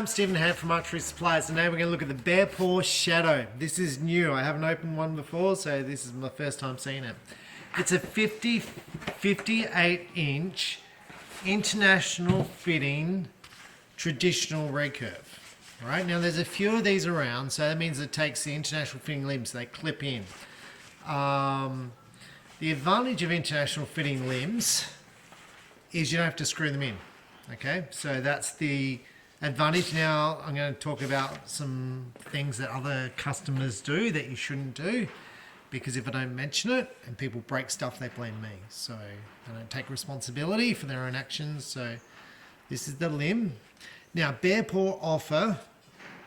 I'm Stephen Hand from Archery Supplies, and now we're going to look at the Bearpaw Shadow. This is new. I haven't opened one before, so this is my first time seeing it. It's a 58-inch international fitting traditional recurve. Right now, there's a few of these around, so that means it takes the international fitting limbs. They clip in. The advantage of international fitting limbs is you don't have to screw them in. Okay, so that's the advantage. Now I'm going to talk about some things that other customers do that you shouldn't do, because if I don't mention it and people break stuff, they blame me. So I don't take responsibility for their own actions. So this is the limb. Now Bearpaw offer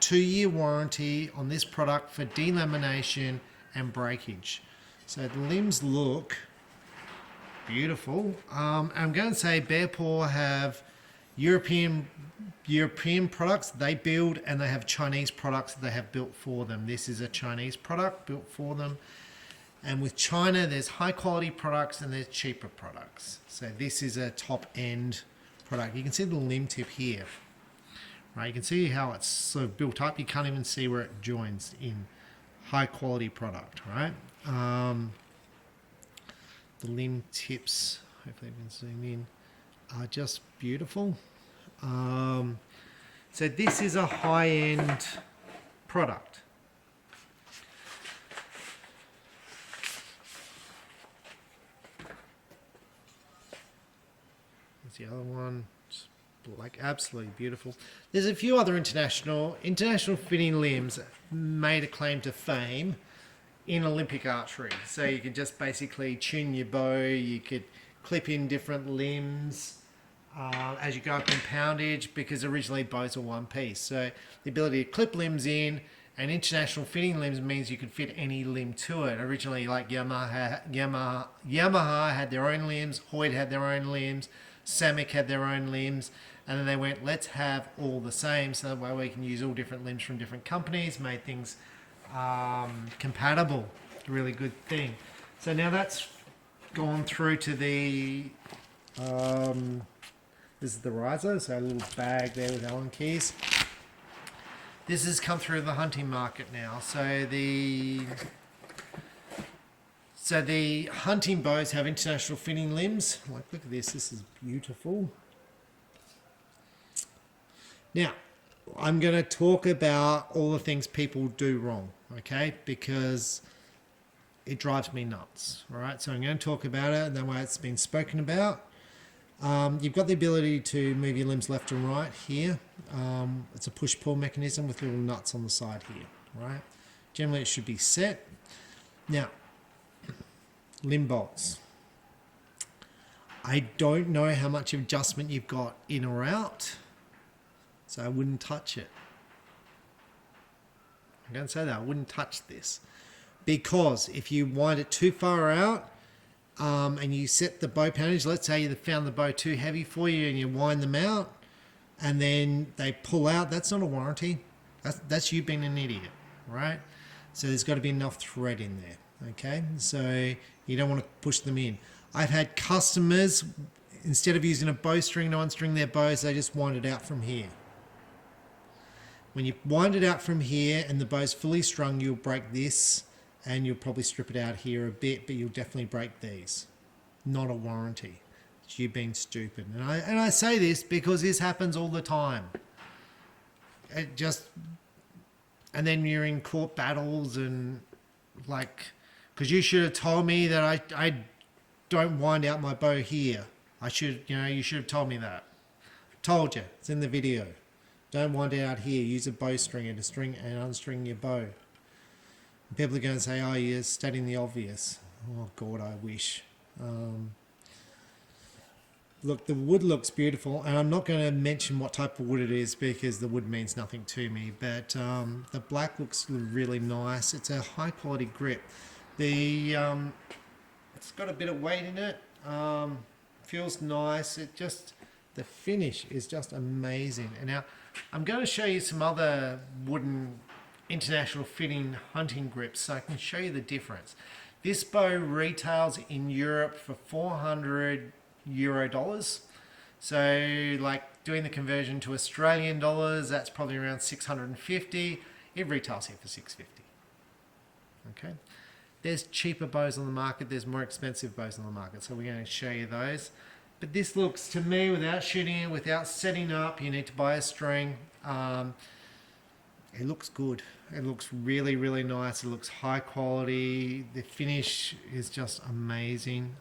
2-year warranty on this product for delamination and breakage. So the limbs look beautiful. I'm going to say Bearpaw have European products they build, and they have Chinese products that they have built for them. This is a Chinese product built for them. And with China, there's high quality products and there's cheaper products. So this is a top end product. You can see the limb tip here, right? You can see how it's sort of built up. You can't even see where it joins in. High quality product, right? The limb tips, hopefully you can zoom in, are just beautiful. So this is a high-end product. There's the other one, it's like absolutely beautiful. There's a few other international fitting limbs made a claim to fame in Olympic archery. So you can just basically tune your bow, you could clip in different limbs as you go up in poundage, because originally bows are one piece. So the ability to clip limbs in and international fitting limbs means you could fit any limb to it. Originally, like Yamaha had their own limbs, Hoyt had their own limbs, Samick had their own limbs, and then they went, let's have all the same, so that way we can use all different limbs from different companies, made things compatible. Really good thing. So now that's gone through to the this is the riser, so a little bag there with Allen keys. This has come through the hunting market now. So the hunting bows have international fitting limbs. Like, look at this. This is beautiful. Now, I'm going to talk about all the things people do wrong, okay? Because it drives me nuts, all right? So I'm going to talk about it, and that way it's been spoken about. You've got the ability to move your limbs left and right here. It's a push-pull mechanism with little nuts on the side here, right? Generally it should be set. Now, limb bolts. I don't know how much adjustment you've got in or out, so I wouldn't touch it. I'm going to say that, I wouldn't touch this. Because if you wind it too far out, and you set the bow poundage, let's say you found the bow too heavy for you and you wind them out and then they pull out, that's not a warranty. That's you being an idiot, right? So there's got to be enough thread in there, okay? So you don't want to push them in. I've had customers, instead of using a bowstring to unstring their bows, they just wind it out from here. When you wind it out from here and the bow's fully strung, you'll break this, and you'll probably strip it out here a bit, but you'll definitely break these. Not a warranty. It's you being stupid. And I say this because this happens all the time. And then you're in court battles and like, because you should have told me that I don't wind out my bow here. You should have told me that. Told you. It's in the video. Don't wind it out here. Use a bowstringer to string and unstring your bow. People are going to say, oh, you're stating the obvious. Oh, God, I wish. Look, the wood looks beautiful, and I'm not going to mention what type of wood it is because the wood means nothing to me, but the black looks really nice. It's a high-quality grip. It's got a bit of weight in it. Feels nice. The finish is just amazing. And now I'm going to show you some other wooden international fitting hunting grips so I can show you the difference. This bow retails in Europe for €400. So like doing the conversion to Australian dollars, that's probably around 650. It retails here for 650. Okay. There's cheaper bows on the market. There's more expensive bows on the market. So we're going to show you those. But this looks, to me, without shooting it, without setting up, you need to buy a string. It looks good. It looks really, really nice. It looks high quality. The finish is just amazing.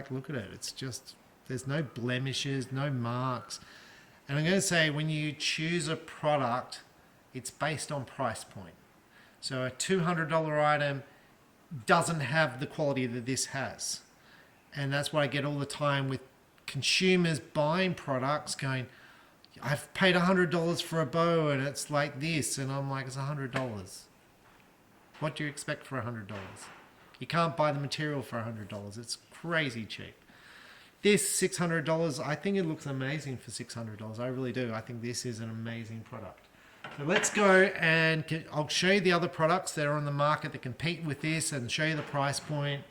Look at it. It's just, there's no blemishes, no marks. And I'm going to say, when you choose a product, it's based on price point. So a $200 item doesn't have the quality that this has. And that's what I get all the time with consumers buying products going, I've paid $100 for a bow and it's like this. And I'm like, it's $100. What do you expect for $100? You can't buy the material for $100. It's crazy cheap. This $600, I think it looks amazing for $600. I really do. I think this is an amazing product. So let's go and I'll show you the other products that are on the market that compete with this and show you the price point.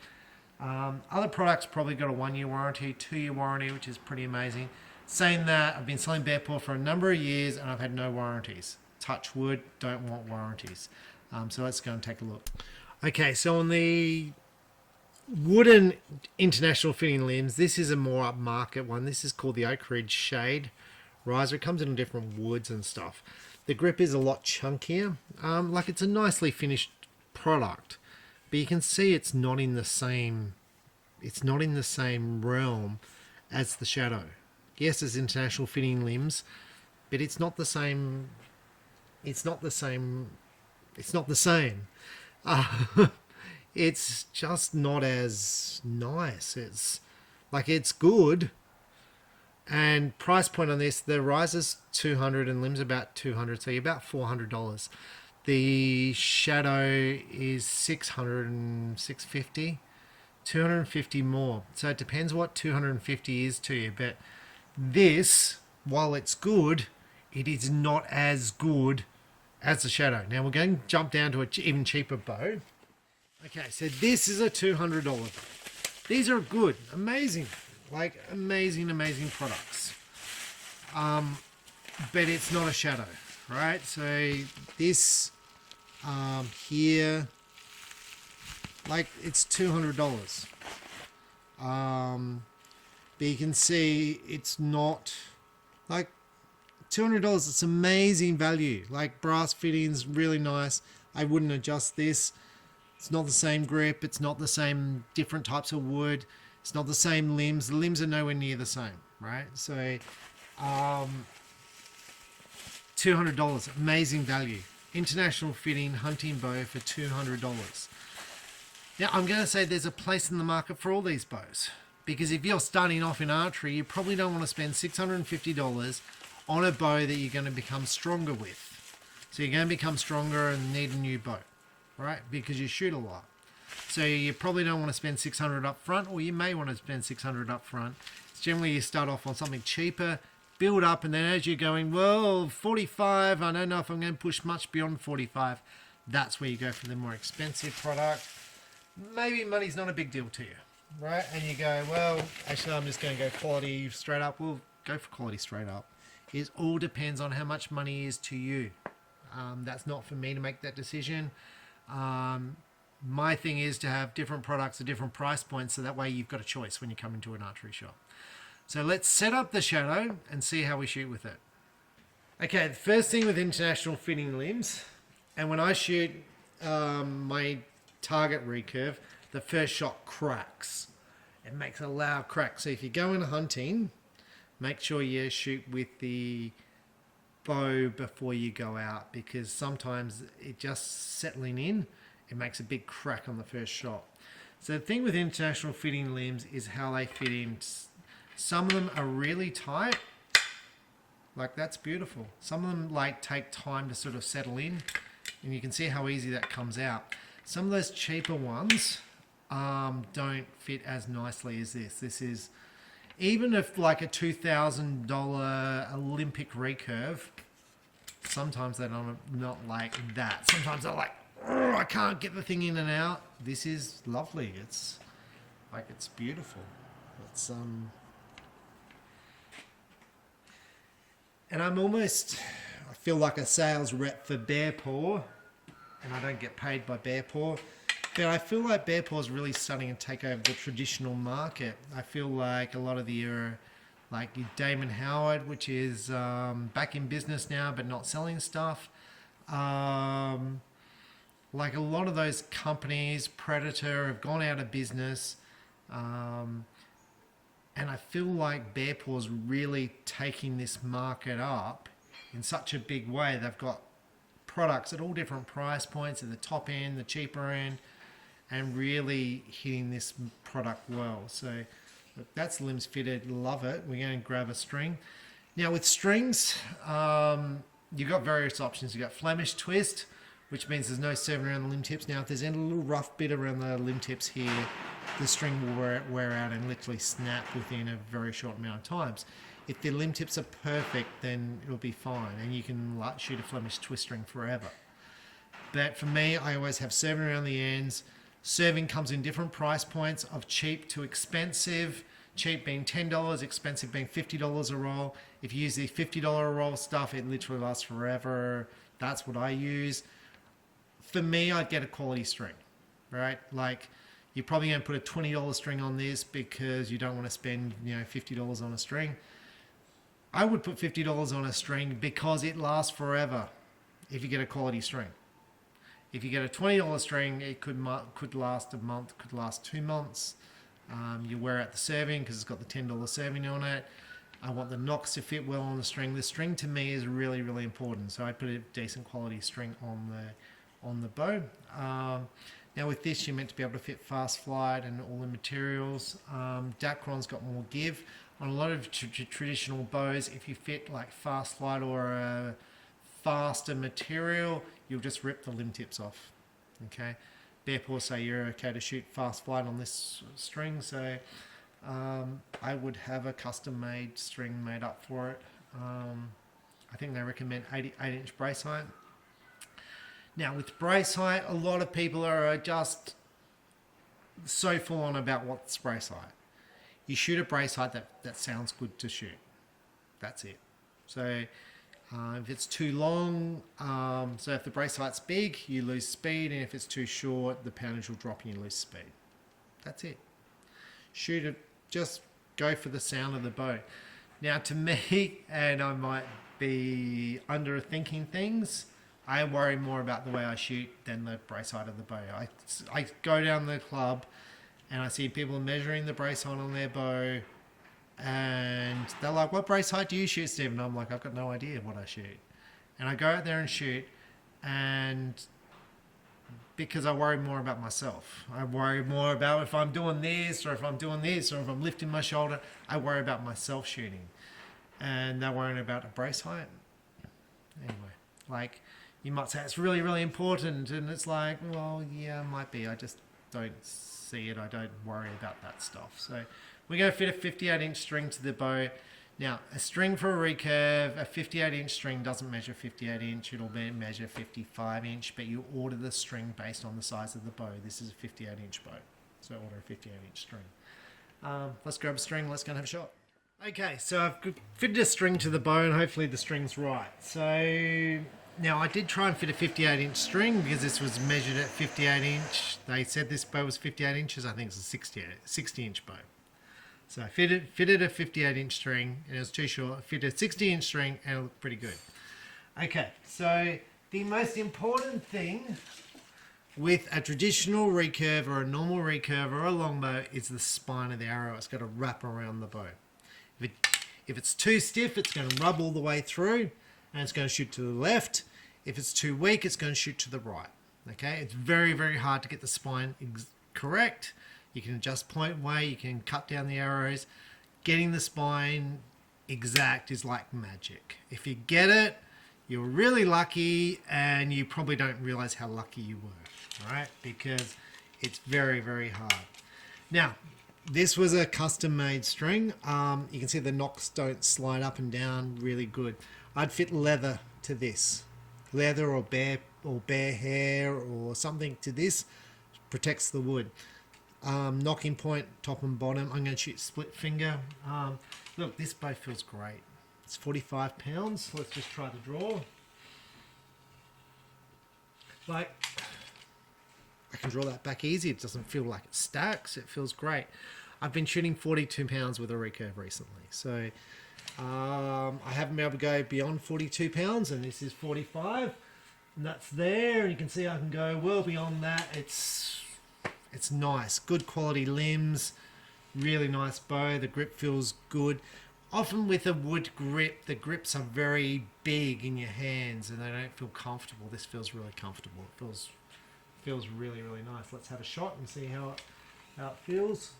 Other products probably got a 1-year warranty, 2-year warranty, which is pretty amazing. Saying that, I've been selling Bearpaw for a number of years and I've had no warranties. Touch wood, don't want warranties. So let's go and take a look. Okay, so on the wooden international fitting limbs, this is a more upmarket one. This is called the Oak Ridge Shade Riser. It comes in different woods and stuff. The grip is a lot chunkier. It's a nicely finished product, but you can see it's not in the same realm as the Shadow. Yes, it's international fitting limbs, but it's not the same. It's not the same. It's just not as nice. It's good. And price point on this, the riser's $200 and limbs about $200, so you're about $400. The Shadow is $600 and $650, $250 more. So it depends what $250 is to you. But this, while it's good, it is not as good as the Shadow. Now we're going to jump down to an even cheaper bow. Okay, so this is a $200 bow. These are good, amazing. Amazing products. But it's not a Shadow, right? So this here, it's $200. But you can see it's not $200. It's amazing value. Brass fittings, really nice. I wouldn't adjust this. It's not the same grip. It's not the same different types of wood. It's not the same limbs. The limbs are nowhere near the same, right? So, $200, amazing value. International fitting hunting bow for $200. Now, I'm going to say there's a place in the market for all these bows. Because if you're starting off in archery, you probably don't want to spend $650 on a bow that you're going to become stronger with. So you're going to become stronger and need a new bow, right? Because you shoot a lot. So you probably don't want to spend $600 up front, or you may want to spend $600 up front. It's generally you start off on something cheaper, build up, and then as you're going, well, 45, I don't know if I'm going to push much beyond 45. That's where you go for the more expensive product. Maybe money's not a big deal to you, right? And you go, well, actually, I'm just going to go quality straight up. Well, go for quality straight up. It all depends on how much money is to you. That's not for me to make that decision. My thing is to have different products at different price points, so that way you've got a choice when you come into an archery shop. So let's set up the Shadow and see how we shoot with it. Okay, the first thing with international fitting limbs, and when I shoot my target recurve, the first shot cracks. It makes a loud crack. So if you go in hunting, make sure you shoot with the bow before you go out, because sometimes it just settling in, it makes a big crack on the first shot. So the thing with international fitting limbs is how they fit in. Some of them are really tight, that's beautiful. Some of them take time to sort of settle in, and you can see how easy that comes out. Some of those cheaper ones don't fit as nicely as this. This is, even if a $2,000 Olympic recurve, sometimes they're not like that. Sometimes they're like, oh, I can't get the thing in and out. This is lovely. It's beautiful. It's and I feel like a sales rep for Bearpaw, and I don't get paid by Bearpaw. But I feel like Bearpaw is really starting to take over the traditional market. I feel like a lot of the like Damon Howard, which is back in business now but not selling stuff. Like a lot of those companies, Predator, have gone out of business. And I feel like Bearpaw's really taking this market up in such a big way. They've got products at all different price points, at the top end, the cheaper end, and really hitting this product well. So look, that's limbs fitted, love it. We're going to grab a string. Now with strings, you've got various options. You've got Flemish twist, which means there's no serving around the limb tips. Now if there's any little rough bit around the limb tips here, the string will wear out and literally snap within a very short amount of times. If the limb tips are perfect, then it'll be fine, and you can shoot a Flemish twist string forever. But for me, I always have serving around the ends. Serving comes in different price points of cheap to expensive. Cheap being $10, expensive being $50 a roll. If you use the $50 a roll stuff, it literally lasts forever. That's what I use. For me, I'd get a quality string, right? Like, you're probably going to put a $20 string on this because you don't want to spend, $50 on a string. I would put $50 on a string because it lasts forever if you get a quality string. If you get a $20 string, it could last a month, could last 2 months. You wear out the serving because it's got the $10 serving on it. I want the knocks to fit well on the string. The string to me is really, really important. So I put a decent quality string on the bow. Now with this, you're meant to be able to fit fast flight and all the materials. Dacron's got more give. On a lot of traditional bows, if you fit like fast flight or a faster material, you'll just rip the limb tips off. Okay, Bearpaw say you're okay to shoot fast flight on this string, so I would have a custom made string made up for it. I think they recommend 8-inch brace height. Now with brace height, a lot of people are just so full on about what's brace height. You shoot a brace height that sounds good to shoot. That's it. So if it's too long, so if the brace height's big, you lose speed, and if it's too short, the poundage will drop and you lose speed. That's it. Shoot it, just go for the sound of the bow. Now to me, and I might be underthinking things, I worry more about the way I shoot than the brace height of the bow. I go down the club and I see people measuring the brace height on their bow, and they're like, what brace height do you shoot, Steve? And I'm like, I've got no idea what I shoot. And I go out there and shoot, and because I worry more about myself. I worry more about if I'm doing this, or if I'm doing this, or if I'm lifting my shoulder. I worry about myself shooting. And they're worrying about a brace height. Anyway, like, you might say it's really, really important, and it's like, well, yeah, it might be. I just don't see it. I don't worry about that stuff. So we're going to fit a 58-inch string to the bow. Now, a string for a recurve, a 58-inch string doesn't measure 58-inch. It'll measure 55-inch, but you order the string based on the size of the bow. This is a 58-inch bow, so order a 58-inch string. Let's grab a string. Let's go and have a shot. Okay, so I've fitted a string to the bow, and hopefully the string's right. So now I did try and fit a 58-inch string because this was measured at 58-inch. They said this bow was 58 inches. I think it's a 60-inch bow. So I fitted a 58-inch string, and it was too short. I fitted a 60-inch string, and it looked pretty good. Okay, so the most important thing with a traditional recurve or a normal recurve or a longbow is the spine of the arrow. It's got to wrap around the bow. If it's too stiff, it's going to rub all the way through, and it's going to shoot to the left. If it's too weak, it's going to shoot to the right. Okay, it's very, very hard to get the spine correct. You can adjust point weight, you can cut down the arrows. Getting the spine exact is like magic. If you get it, you're really lucky, and you probably don't realize how lucky you were, right? Because it's very, very hard. Now, this was a custom-made string. You can see the knocks don't slide up and down really good. I'd fit leather to this. Leather or bear hair or something to this protects the wood. Knocking point, top and bottom. I'm going to shoot split finger. Look, this bow feels great. It's 45 pounds. Let's just try the draw. Like, I can draw that back easy. It doesn't feel like it stacks. It feels great. I've been shooting 42 pounds with a recurve recently. So I haven't been able to go beyond 42 pounds, and this is 45. And that's there. And you can see I can go well beyond that. It's nice. Good quality limbs. Really nice bow. The grip feels good. Often with a wood grip, the grips are very big in your hands and they don't feel comfortable. This feels really comfortable. It feels really, really nice. Let's have a shot and see how it feels.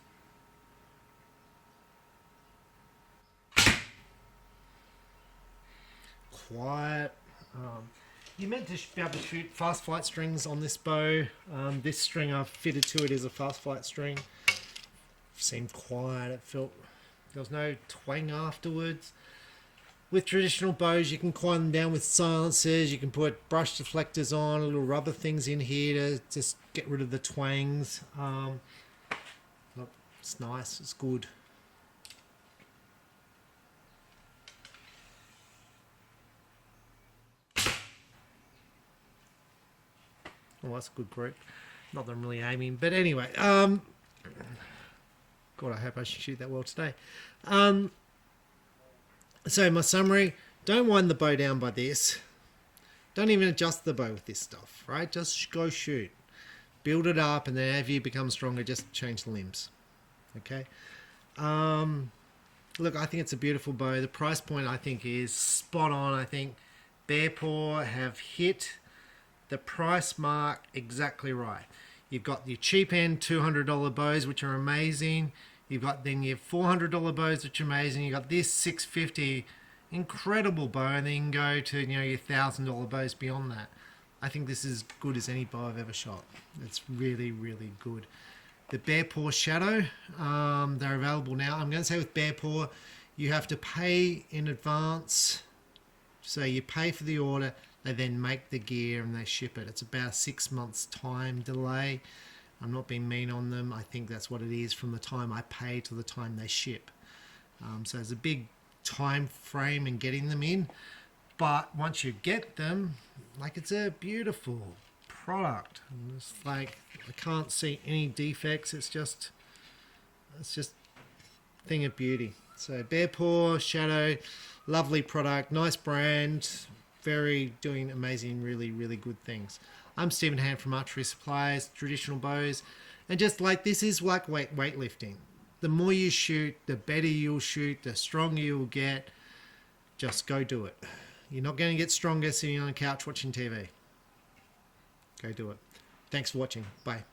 Quiet. You're meant to be able to shoot fast flight strings on this bow. This string I've fitted to it is a fast flight string. Seemed quiet. It felt there was no twang afterwards. With traditional bows, you can quiet them down with silencers. You can put brush deflectors on, little rubber things in here to just get rid of the twangs. Look, it's nice. It's good. Oh, that's a good grip. Not that I'm really aiming, but anyway. God, I hope I shoot that well today. So my summary: don't wind the bow down by this. Don't even adjust the bow with this stuff, right? Just go shoot. Build it up, and then as you become stronger, just change the limbs. Okay. Look, I think it's a beautiful bow. The price point, I think, is spot on. I think Bearpaw have hit the price mark exactly right. You've got your cheap end $200 bows, which are amazing. You've got then your $400 bows, which are amazing. You've got this $650 incredible bow, and then you can go to your $1,000 bows beyond that. I think this is good as any bow I've ever shot. It's really, really good. The Bearpaw Shadow, they're available now. I'm going to say with Bearpaw, you have to pay in advance. So you pay for the order, they then make the gear and they ship it. It's about 6 months time delay. I'm not being mean on them. I think that's what it is from the time I pay to the time they ship. So there's a big time frame in getting them in. But once you get them, like, it's a beautiful product. And it's like, I can't see any defects. It's just a thing of beauty. So Bearpaw Shadow, lovely product, nice brand, very doing amazing, really, really good things. I'm Stephen Hand from Archery Supplies, traditional bows, and just like, this is like weightlifting. The more you shoot, the better you'll shoot, the stronger you'll get. Just go do it. You're not going to get stronger sitting on a couch watching TV. Go do it. Thanks for watching. Bye.